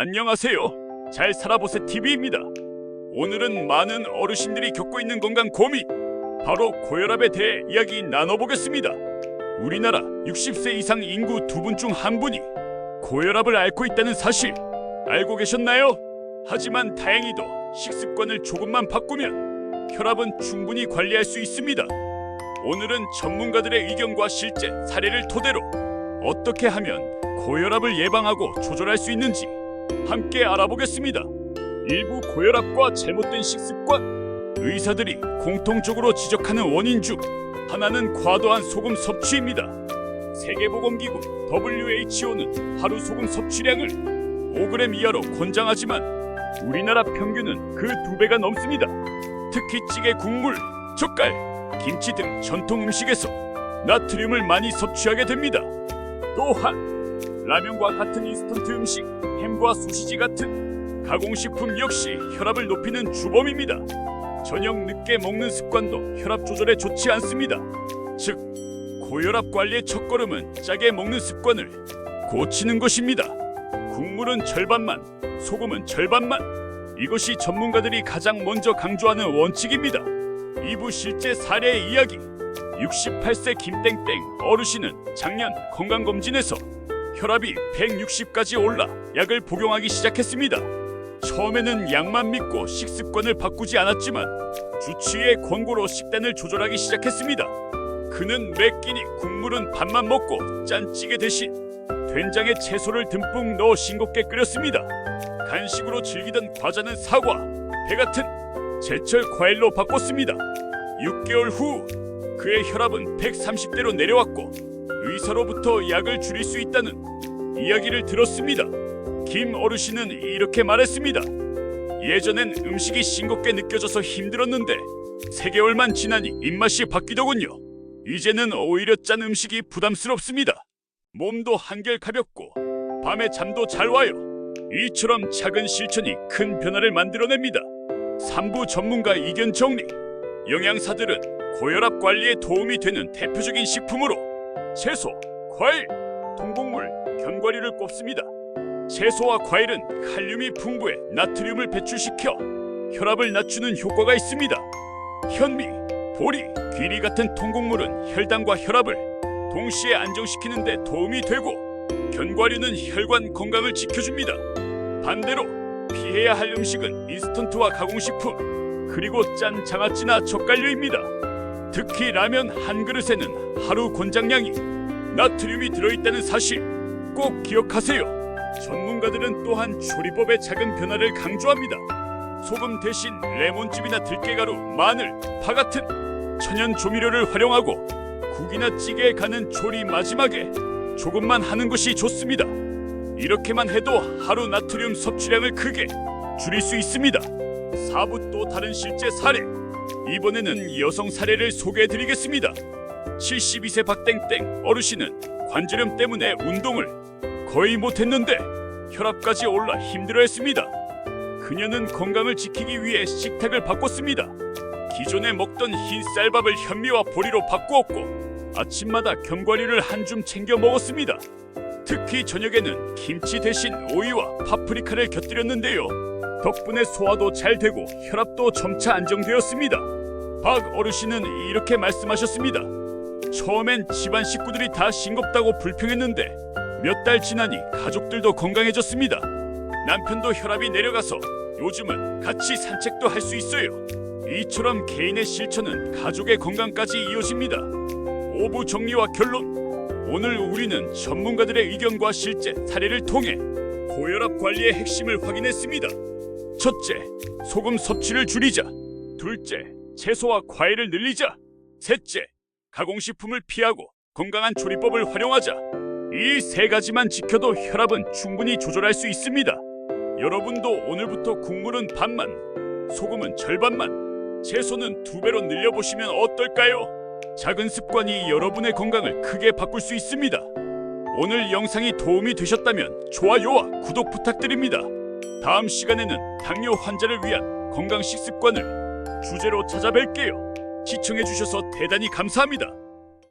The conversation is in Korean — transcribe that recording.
안녕하세요. 잘 살아보세 TV입니다. 오늘은 많은 어르신들이 겪고 있는 건강 고민, 바로 고혈압에 대해 이야기 나눠보겠습니다. 우리나라 60세 이상 인구 2분 중 1분이 고혈압을 앓고 있다는 사실 알고 계셨나요? 하지만 다행히도 식습관을 조금만 바꾸면 혈압은 충분히 관리할 수 있습니다. 오늘은 전문가들의 의견과 실제 사례를 토대로 어떻게 하면 고혈압을 예방하고 조절할 수 있는지 함께 알아보겠습니다. 일부 고혈압과 잘못된 식습관, 의사들이 공통적으로 지적하는 원인 중 하나는 과도한 소금 섭취입니다. 세계보건기구 WHO는 하루 소금 섭취량을 5g 이하로 권장하지만 우리나라 평균은 그 2배가 넘습니다. 특히 찌개, 국물, 젓갈, 김치 등 전통 음식에서 나트륨을 많이 섭취하게 됩니다. 또한 라면과 같은 인스턴트 음식, 햄과 소시지 같은 가공식품 역시 혈압을 높이는 주범입니다. 저녁 늦게 먹는 습관도 혈압 조절에 좋지 않습니다. 즉, 고혈압 관리의 첫걸음은 짜게 먹는 습관을 고치는 것입니다. 국물은 절반만, 소금은 절반만. 이것이 전문가들이 가장 먼저 강조하는 원칙입니다. 2부 실제 사례 이야기. 68세 김땡땡 어르신은 작년 건강검진에서 혈압이 160까지 올라 약을 복용하기 시작했습니다. 처음에는 약만 믿고 식습관을 바꾸지 않았지만 주치의의 권고로 식단을 조절하기 시작했습니다. 그는 매 끼니 국물은 반만 먹고 짠찌개 대신 된장에 채소를 듬뿍 넣어 싱겁게 끓였습니다. 간식으로 즐기던 과자는 사과, 배 같은 제철 과일로 바꿨습니다. 6개월 후 그의 혈압은 130대로 내려왔고 의사로부터 약을 줄일 수 있다는 이야기를 들었습니다. 김 어르신은 이렇게 말했습니다. 예전엔 음식이 싱겁게 느껴져서 힘들었는데 3개월만 지나니 입맛이 바뀌더군요. 이제는 오히려 짠 음식이 부담스럽습니다. 몸도 한결 가볍고 밤에 잠도 잘 와요. 이처럼 작은 실천이 큰 변화를 만들어냅니다. 3부 전문가 의견 정리. 영양사들은 고혈압 관리에 도움이 되는 대표적인 식품으로 채소, 과일, 통곡물, 견과류를 꼽습니다. 채소와 과일은 칼륨이 풍부해 나트륨을 배출시켜 혈압을 낮추는 효과가 있습니다. 현미, 보리, 귀리 같은 통곡물은 혈당과 혈압을 동시에 안정시키는 데 도움이 되고 견과류는 혈관 건강을 지켜줍니다. 반대로 피해야 할 음식은 인스턴트와 가공식품, 그리고 짠 장아찌나 젓갈류입니다. 특히 라면 한 그릇에는 하루 권장량이 나트륨이 들어있다는 사실 꼭 기억하세요. 전문가들은 또한 조리법의 작은 변화를 강조합니다. 소금 대신 레몬즙이나 들깨가루, 마늘, 파 같은 천연 조미료를 활용하고 국이나 찌개에 가는 조리 마지막에 조금만 하는 것이 좋습니다. 이렇게만 해도 하루 나트륨 섭취량을 크게 줄일 수 있습니다. 4부 또 다른 실제 사례. 이번에는 여성 사례를 소개해드리겠습니다. 72세 박땡땡 어르신은 관절염 때문에 운동을 거의 못했는데 혈압까지 올라 힘들어했습니다. 그녀는 건강을 지키기 위해 식탁을 바꿨습니다. 기존에 먹던 흰 쌀밥을 현미와 보리로 바꾸었고 아침마다 견과류를 한 줌 챙겨 먹었습니다. 특히 저녁에는 김치 대신 오이와 파프리카를 곁들였는데요. 덕분에 소화도 잘 되고 혈압도 점차 안정되었습니다. 박 어르신은 이렇게 말씀하셨습니다. 처음엔 집안 식구들이 다 싱겁다고 불평했는데 몇 달 지나니 가족들도 건강해졌습니다. 남편도 혈압이 내려가서 요즘은 같이 산책도 할 수 있어요. 이처럼 개인의 실천은 가족의 건강까지 이어집니다. 5부 정리와 결론. 오늘 우리는 전문가들의 의견과 실제 사례를 통해 고혈압 관리의 핵심을 확인했습니다. 첫째, 소금 섭취를 줄이자. 둘째, 채소와 과일을 늘리자. 셋째, 가공식품을 피하고 건강한 조리법을 활용하자. 이 3가지만 지켜도 혈압은 충분히 조절할 수 있습니다. 여러분도 오늘부터 국물은 반만, 소금은 절반만, 채소는 2배로 늘려보시면 어떨까요? 작은 습관이 여러분의 건강을 크게 바꿀 수 있습니다. 오늘 영상이 도움이 되셨다면 좋아요와 구독 부탁드립니다. 다음 시간에는 당뇨 환자를 위한 건강 식습관을 주제로 찾아뵐게요. 시청해주셔서 대단히 감사합니다.